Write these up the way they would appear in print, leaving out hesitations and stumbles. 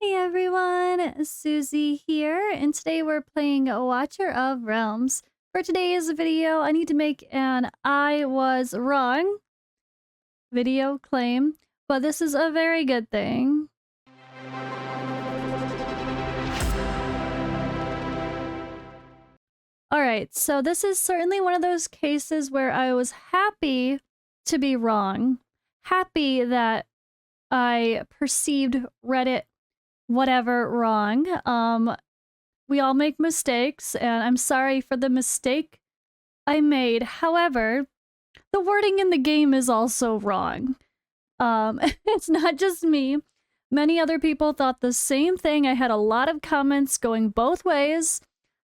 Hey everyone, Suzi here, and today we're playing Watcher of Realms. For today's video, I need to make an I was wrong video claim, but this is a very good thing. Alright, so this is certainly one of those cases where I was happy to be wrong. Happy that I perceived Reddit whatever wrong. We all make mistakes, and I'm sorry for the mistake I made. However, the wording in the game is also wrong. It's not just me. Many other people thought the same thing. I had a lot of comments going both ways.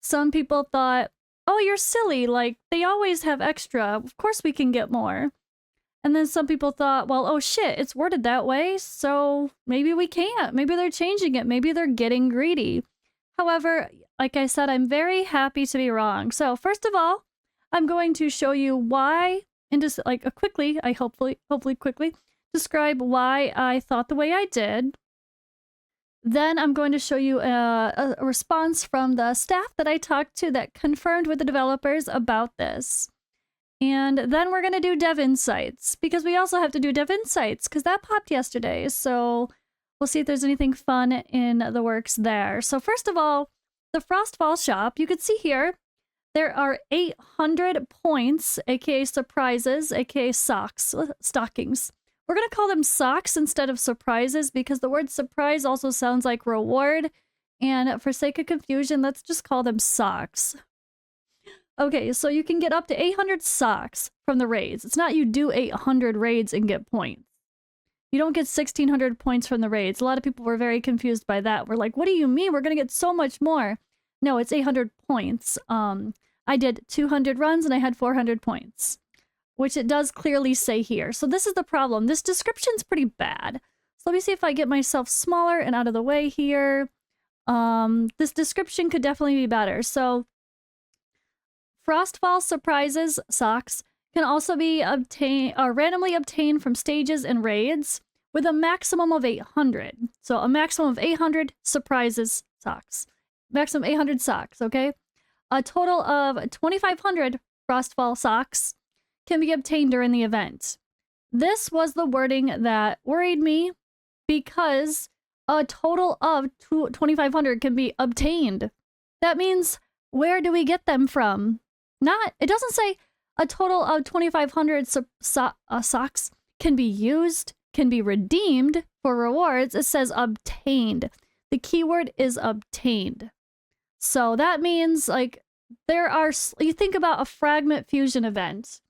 Some people thought, oh, you're silly, like, they always have extra. Of course we can get more. And then some people thought, well, oh shit, it's worded that way, so maybe we can't. Maybe they're changing it. Maybe they're getting greedy. However, like I said, I'm very happy to be wrong. So first of all, I'm going to show you why, and just like quickly, hopefully quickly, describe why I thought the way I did. Then I'm going to show you a response from the staff that I talked to that confirmed with the developers about this. And then we're going to do dev insights, because we also have to do dev insights, because that popped yesterday. So we'll see if there's anything fun in the works there. So first of all, the Frostfall shop, you can see here, there are 800 points, aka surprises, aka stockings. We're going to call them socks instead of surprises, because the word surprise also sounds like reward. And for sake of confusion, let's just call them socks. Okay, so you can get up to 800 socks from the raids. It's not you do 800 raids and get points. You don't get 1600 points from the raids. A lot of people were very confused by that. We're like, what do you mean? We're going to get so much more. No, it's 800 points. I did 200 runs and I had 400 points, which it does clearly say here. So this is the problem. This description's pretty bad. So let me see if I get myself smaller and out of the way here. This description could definitely be better. So Frostfall surprises socks can also be randomly obtained from stages and raids with a maximum of 800. So a maximum of 800 surprises socks. Maximum 800 socks, okay? A total of 2,500 Frostfall socks can be obtained during the event. This was the wording that worried me, because a total of 2,500 can be obtained. That means, where do we get them from? It doesn't say a total of 2,500 socks can be used, can be redeemed for rewards. It says obtained. The keyword is obtained. So that means, like, you think about a fragment fusion event,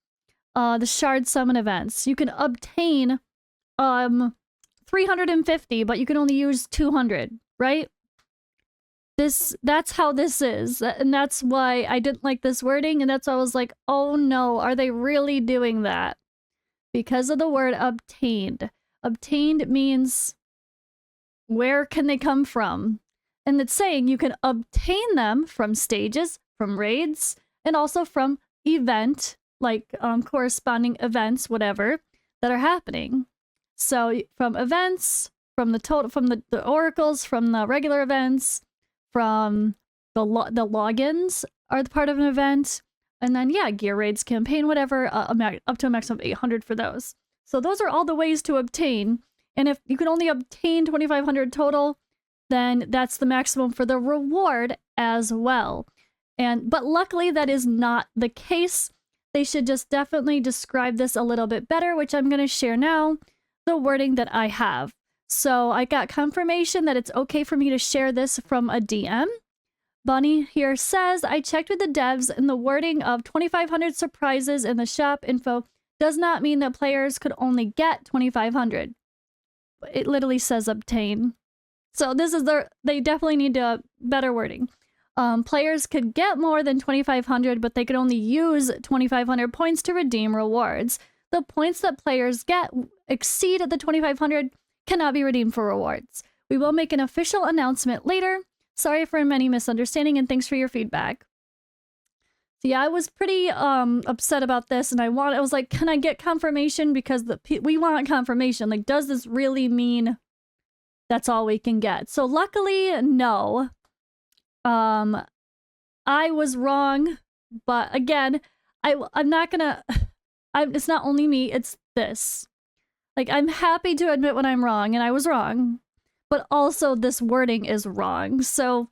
the shard summon events. You can obtain 350, but you can only use 200, right? That's how this is, and that's why I didn't like this wording, and that's why I was like, oh no, are they really doing that? Because of the word obtained. Obtained means, where can they come from? And it's saying you can obtain them from stages, from raids, and also from event, like corresponding events, whatever, that are happening. So from events, from the oracles, from the regular events, from the logins are the part of an event, and then yeah, gear raids, campaign, whatever, up to a maximum of 800 for those. So those are all the ways to obtain, and if you can only obtain 2,500 total, then that's the maximum for the reward as well. But luckily that is not the case. They should just definitely describe this a little bit better, which I'm going to share now, the wording that I have. So I got confirmation that it's okay for me to share this from a DM. Bunny here says, I checked with the devs, and the wording of 2,500 surprises in the shop info does not mean that players could only get 2,500. It literally says obtain. So this is they definitely need better wording. Players could get more than 2,500, but they could only use 2,500 points to redeem rewards. The points that players get exceed the 2,500 cannot be redeemed for rewards. We will make an official announcement later. Sorry for any misunderstanding, and thanks for your feedback. So yeah, I was pretty upset about this, and I was like, can I get confirmation? Because we want confirmation. Like, does this really mean that's all we can get. So luckily, no. I was wrong, but again, I'm not gonna, it's not only me, it's this. Like, I'm happy to admit when I'm wrong, and I was wrong, but also this wording is wrong. So,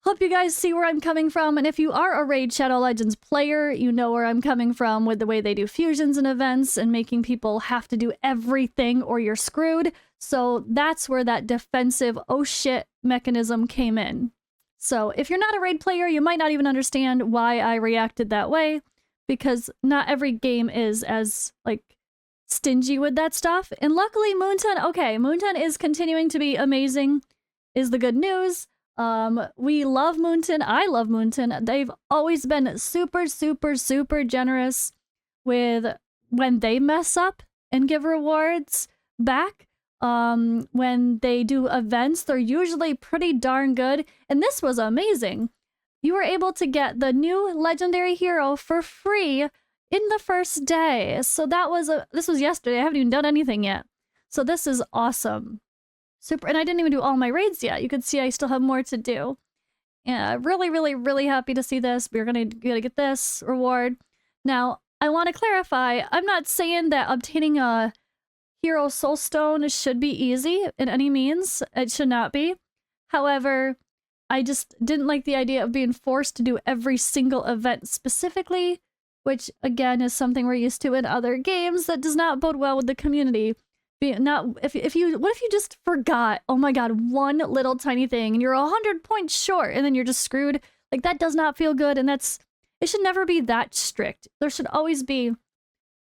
hope you guys see where I'm coming from, and if you are a Raid Shadow Legends player, you know where I'm coming from with the way they do fusions and events and making people have to do everything or you're screwed. So that's where that defensive oh shit mechanism came in. So if you're not a Raid player, you might not even understand why I reacted that way, because not every game is as, like, stingy with that stuff. And luckily, Moonton, okay, Moonton is continuing to be amazing, is the good news. We love Moonton. I love Moonton. They've always been super, super, super generous with when they mess up and give rewards back. When they do events, they're usually pretty darn good. And this was amazing. You were able to get the new legendary hero for free in the first day. So that was this was yesterday. I haven't even done anything yet. So this is awesome. Super. And I didn't even do all my raids yet. You could see I still have more to do. Yeah, really, really, really happy to see this. We're gonna get this reward. Now, I want to clarify, I'm not saying that obtaining a Hero Soul Stone should be easy in any means. It should not be. However, I just didn't like the idea of being forced to do every single event specifically, which again is something we're used to in other games that does not bode well with the community. What if you just forgot, oh my god, one little tiny thing and you're 100 points short and then you're just screwed? Like, that does not feel good, and it should never be that strict. There should always be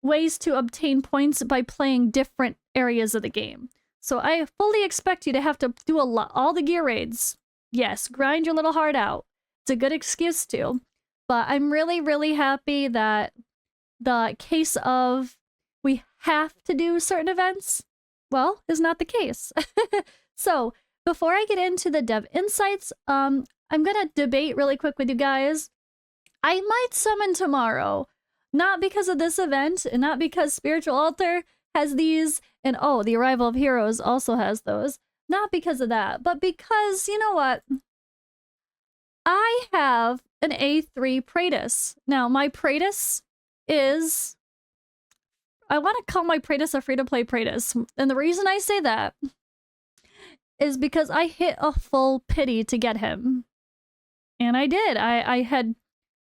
ways to obtain points by playing different areas of the game. So I fully expect you to have to do all the gear raids. Yes, grind your little heart out. It's a good excuse to. But I'm really, really happy that the case of we have to do certain events, well, is not the case. So before I get into the dev insights, I'm gonna debate really quick with you guys. I might summon tomorrow. Not because of this event, and not because Spiritual Altar has these, and oh, the Arrival of Heroes also has those. Not because of that, but because, you know what? I have an A3 Praetus. Now, my Praetus is... I want to call my Praetus a free-to-play Praetus. And the reason I say that is because I hit a full pity to get him. And I did. I had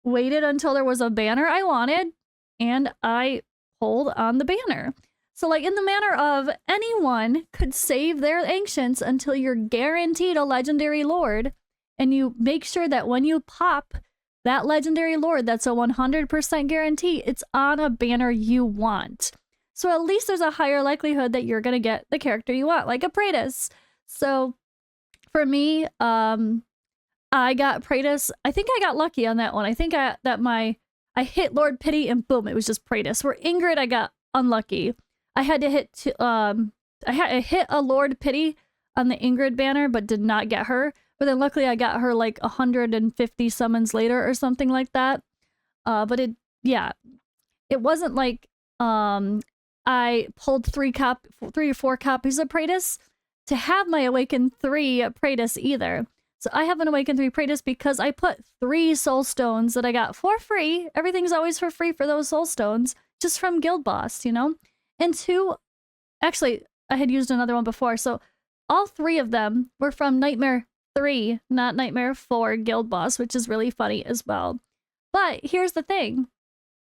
waited until there was a banner I wanted, and I pulled on the banner. So, like, in the manner of anyone could save their ancients until you're guaranteed a legendary lord, and you make sure that when you pop that legendary lord that's a 100% guarantee, it's on a banner you want. So at least there's a higher likelihood that you're gonna get the character you want, like a Praetus. So for me, I got Praetus. I think I got lucky on that one. I think I hit Lord Pity and boom, it was just Praetus. Where Ingrid, I got unlucky. I had to hit I hit a Lord Pity on the Ingrid banner, but did not get her. But then luckily I got her like 150 summons later or something like that. But it wasn't like I pulled 3 or 4 copies of Praetus to have my Awakened 3 Praetus either. So I have an Awakened 3 Praetus because I put 3 soul stones that I got for free. Everything's always for free for those soul stones, just from Guild Boss, you know? And 2, actually, I had used another one before, so all 3 of them were from Nightmare 3, not Nightmare 4 Guild Boss, which is really funny as well. But here's the thing.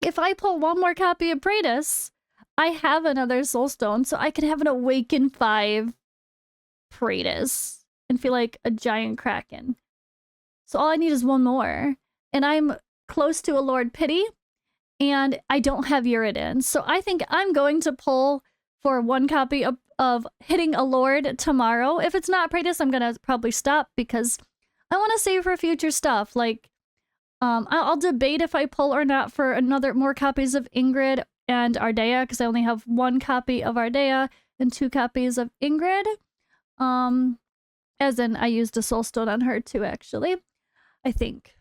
If I pull 1 more copy of Praetus, I have another soul stone, so I can have an Awakened 5 Praetus and feel like a giant kraken. So all I need is 1 more. And I'm close to a Lord Pity, and I don't have Uridin. So I think I'm going to pull for 1 copy of hitting a Lord tomorrow. If it's not Praetus, I'm gonna probably stop because I want to save for future stuff. Like, I'll debate if I pull or not for more copies of Ingrid and Ardea, because I only have 1 copy of Ardea and 2 copies of Ingrid. As in, I used a soul stone on her too, actually. I think.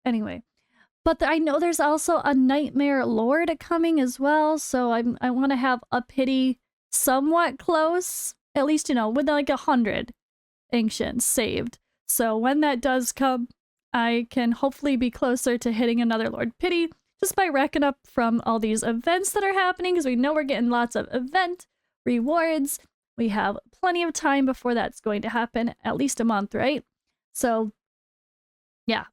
Anyway. But I know there's also a Nightmare Lord coming as well, so I want to have a Pity somewhat close. at least, you know, with like 100 ancients saved. So when that does come, I can hopefully be closer to hitting another Lord Pity just by racking up from all these events that are happening, because we know we're getting lots of event rewards. We have plenty of time before that's going to happen, at least a month, right? So yeah,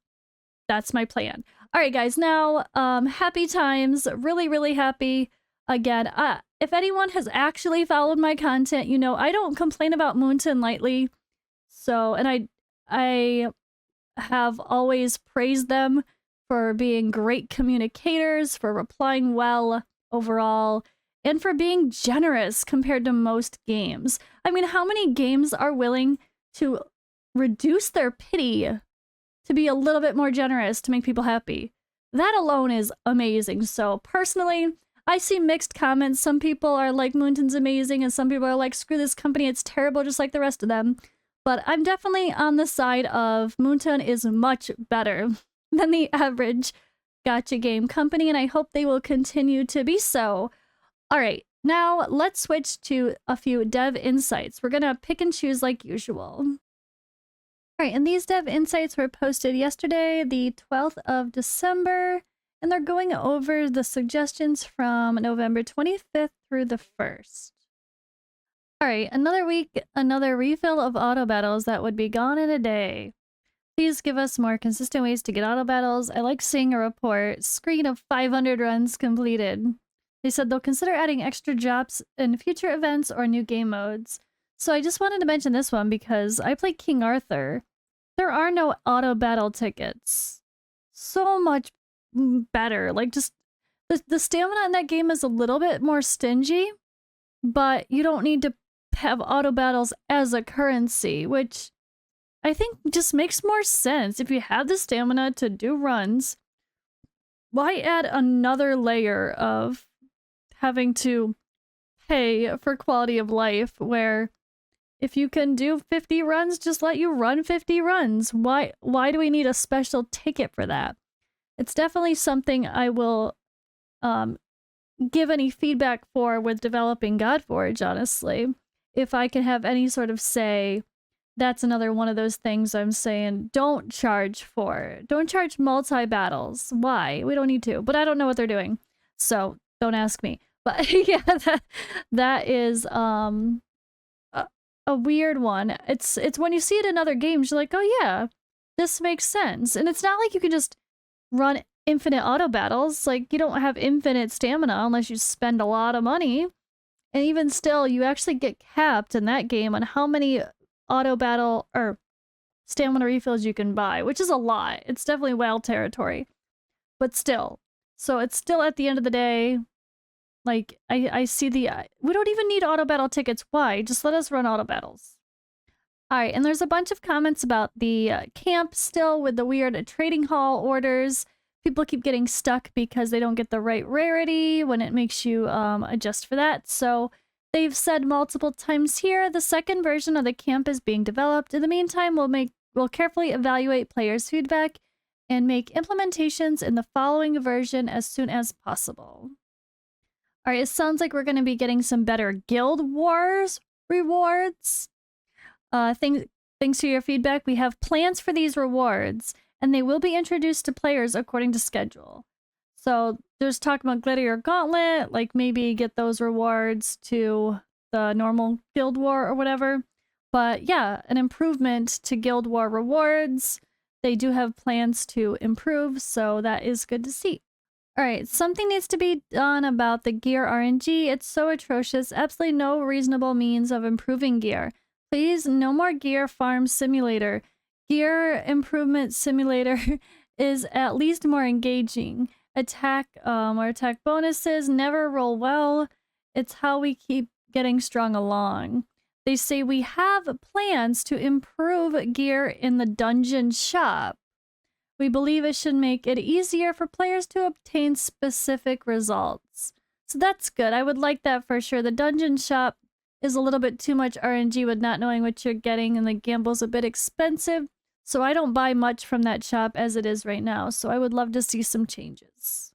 that's my plan. All right, guys, now happy times, really happy. Again, if anyone has actually followed my content, you know I don't complain about Moonton lightly. So, and I have always praised them for being great communicators, for replying well overall, and for being generous compared to most games. I mean, how many games are willing to reduce their pity to be a little bit more generous to make people happy? That alone is amazing. So personally, I see mixed comments. Some people are like, Moonton's amazing, and some people are like, screw this company, it's terrible, just like the rest of them. But I'm definitely on the side of Moonton is much better than the average gacha game company, and I hope they will continue to be so. All right, now let's switch to a few dev insights. We're gonna pick and choose like usual. All right, and these dev insights were posted yesterday, the 12th of December, and they're going over the suggestions from November 25th through the 1st. All right, another week, another refill of auto battles that would be gone in a day. Please give us more consistent ways to get auto battles. I like seeing a report screen of 500 runs completed. They said they'll consider adding extra jobs in future events or new game modes. So I just wanted to mention this one because I play King Arthur. There are no auto battle tickets. So much better. Like, just the stamina in that game is a little bit more stingy, but you don't need to have auto battles as a currency, which I think just makes more sense. If you have the stamina to do runs, why add another layer of having to pay for quality of life, where if you can do 50 runs, just let you run 50 runs. Why do we need a special ticket for that? It's definitely something I will give any feedback for with developing Godforge, honestly. If I can have any sort of say, that's another one of those things I'm saying don't charge for. Don't charge multi-battles. Why? We don't need to. But I don't know what they're doing, so don't ask me. But yeah, that is a weird one. It's when you see it in other games, you're like, oh yeah, this makes sense. And it's not like you can just run infinite auto battles. Like, you don't have infinite stamina unless you spend a lot of money. And even still, you actually get capped in that game on how many auto battle or stamina refills you can buy, which is a lot. It's definitely whale territory. But still. So it's still, at the end of the day, like, I see the... we don't even need auto battle tickets. Why? Just let us run auto battles. Alright, and there's a bunch of comments about the camp still with the weird trading hall orders. People keep getting stuck because they don't get the right rarity when it makes you adjust for that. So they've said multiple times here, the second version of the camp is being developed. In the meantime, we'll carefully evaluate players' feedback and make implementations in the following version as soon as possible. All right, it sounds like we're going to be getting some better Guild Wars rewards. Thanks to your feedback, we have plans for these rewards, and they will be introduced to players according to schedule. So there's talk about Gladiator Gauntlet, like maybe get those rewards to the normal Guild War or whatever. But yeah, an improvement to Guild War rewards. They do have plans to improve, so that is good to see. Alright, something needs to be done about the gear RNG. It's so atrocious. Absolutely no reasonable means of improving gear. Please, no more gear farm simulator. Gear improvement simulator is at least more engaging. Attack bonuses never roll well. It's how we keep getting strung along. They say we have plans to improve gear in the dungeon shop. We believe it should make it easier for players to obtain specific results. So that's good. I would like that for sure. The dungeon shop is a little bit too much RNG with not knowing what you're getting, and the gamble's a bit expensive. So I don't buy much from that shop as it is right now. So I would love to see some changes.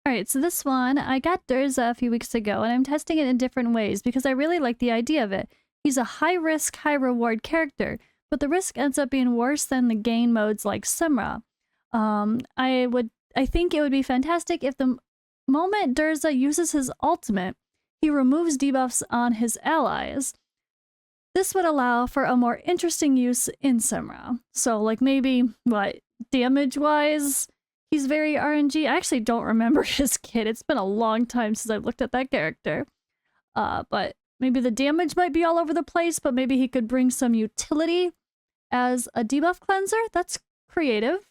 Alright, so this one, I got Durza a few weeks ago, and I'm testing it in different ways because I really like the idea of it. He's a high-risk, high-reward character, but the risk ends up being worse than the gain modes like Simra. I think it would be fantastic if the moment Durza uses his ultimate, he removes debuffs on his allies. This would allow for a more interesting use in Simra. So, like, maybe, what, damage-wise, he's very RNG. I actually don't remember his kit. It's been a long time since I've looked at that character. But maybe the damage might be all over the place, but maybe he could bring some utility as a debuff cleanser. That's creative.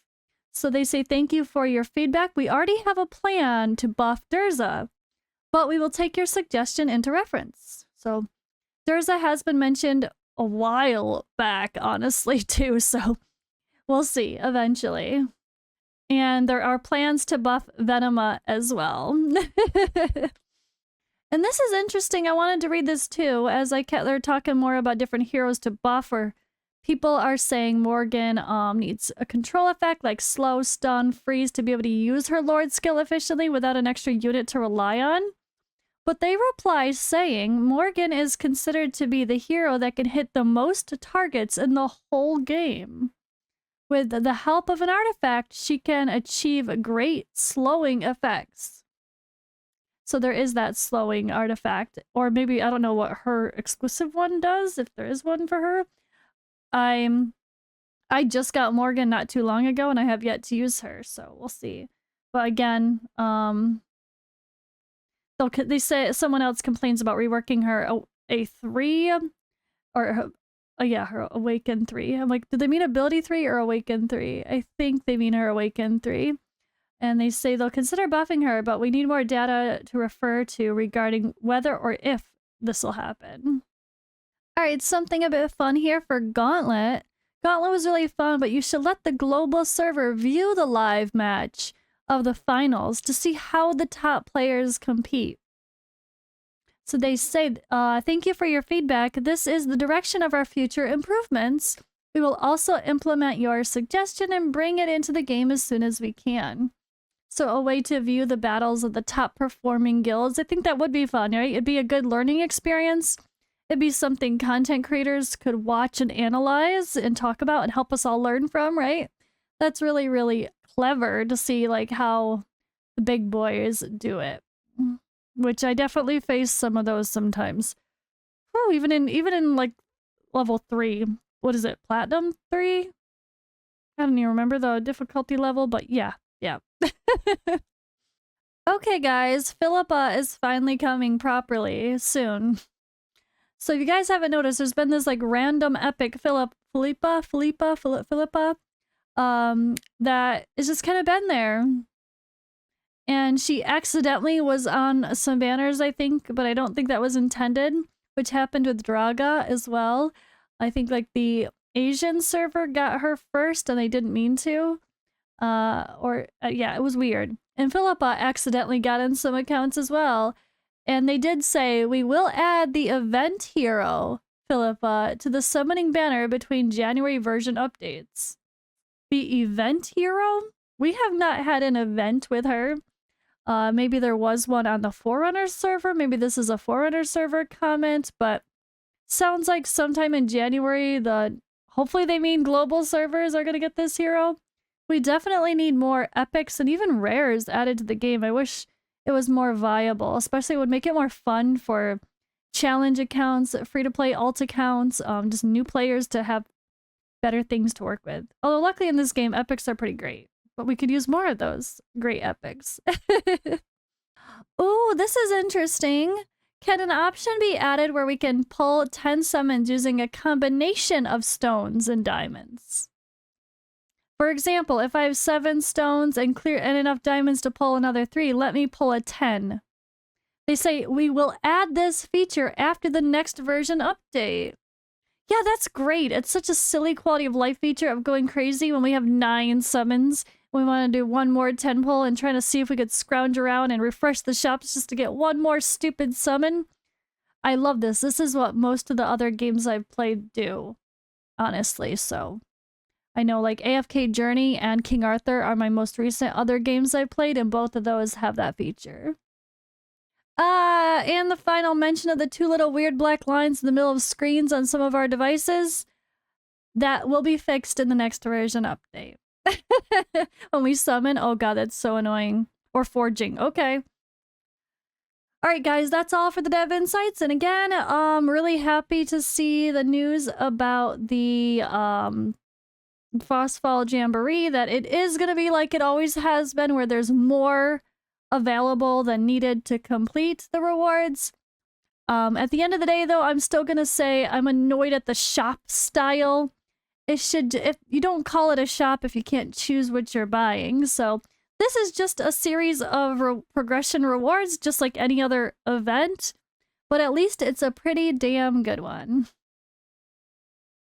So they say, thank you for your feedback. We already have a plan to buff Durza, but we will take your suggestion into reference. So Durza has been mentioned a while back, honestly, too. So we'll see eventually. And there are plans to buff Venema as well. And this is interesting. I wanted to read this too, as they're talking more about different heroes to buff, or people are saying Morgan needs a control effect like slow, stun, freeze to be able to use her Lord skill efficiently without an extra unit to rely on. But they reply saying Morgan is considered to be the hero that can hit the most targets in the whole game. With the help of an artifact, she can achieve great slowing effects. So there is that slowing artifact. Or maybe, I don't know what her exclusive one does, if there is one for her. I just got Morgan not too long ago, and I have yet to use her, so we'll see. But again, they say someone else complains about reworking her A3, or her Awaken 3. I'm like, do they mean Ability 3 or Awaken 3? I think they mean her Awaken 3. And they say they'll consider buffing her, but we need more data to refer to regarding whether or if this will happen. Alright, something a bit fun here for Gauntlet. Gauntlet was really fun, but you should let the global server view the live match of the finals to see how the top players compete. So they say, thank you for your feedback. This is the direction of our future improvements. We will also implement your suggestion and bring it into the game as soon as we can. So a way to view the battles of the top performing guilds. I think that would be fun, right? It'd be a good learning experience. It'd be something content creators could watch and analyze and talk about and help us all learn from, right? That's really, really clever to see like how the big boys do it. Which I definitely face some of those sometimes. Oh, even in like level 3. What is it? Platinum 3? I don't even remember the difficulty level, but yeah. Okay, guys, Philippa is finally coming properly soon. So if you guys haven't noticed, there's been this like random epic Philippa that has just kind of been there. And she accidentally was on some banners, I think, but I don't think that was intended, which happened with Draga as well. I think like the Asian server got her first and they didn't mean to. Yeah, it was weird. And Philippa accidentally got in some accounts as well. And they did say, we will add the event hero, Philippa, to the summoning banner between January version updates. The event hero? We have not had an event with her. Maybe there was one on the Forerunner server. Maybe this is a Forerunner server comment, but sounds like sometime in January, hopefully they mean global servers are going to get this hero. We definitely need more epics and even rares added to the game. I wish it was more viable, especially it would make it more fun for challenge accounts, free-to-play alt accounts, just new players to have better things to work with. Although luckily in this game, epics are pretty great, but we could use more of those great epics. Ooh, this is interesting. Can an option be added where we can pull 10 summons using a combination of stones and diamonds? For example, if I have 7 stones and enough diamonds to pull another 3, let me pull a 10. They say, we will add this feature after the next version update. Yeah, that's great. It's such a silly quality of life feature of going crazy when we have 9 summons. We want to do one more 10 pull and trying to see if we could scrounge around and refresh the shops just to get one more stupid summon. I love this. This is what most of the other games I've played do, honestly, so I know like AFK Journey and King Arthur are my most recent other games I played, and both of those have that feature. And the final mention of the 2 little weird black lines in the middle of screens on some of our devices, that will be fixed in the next version update. When we summon, oh god, that's so annoying. Or forging, okay. Alright guys, that's all for the dev insights, and again, really happy to see the news about the Frostfall Jamboree, that it is gonna be like it always has been, where there's more available than needed to complete the rewards. At the end of the day though, I'm still gonna say I'm annoyed at the shop style. If you don't call it a shop if you can't choose what you're buying. So this is just a series of progression rewards, just like any other event, but at least it's a pretty damn good one.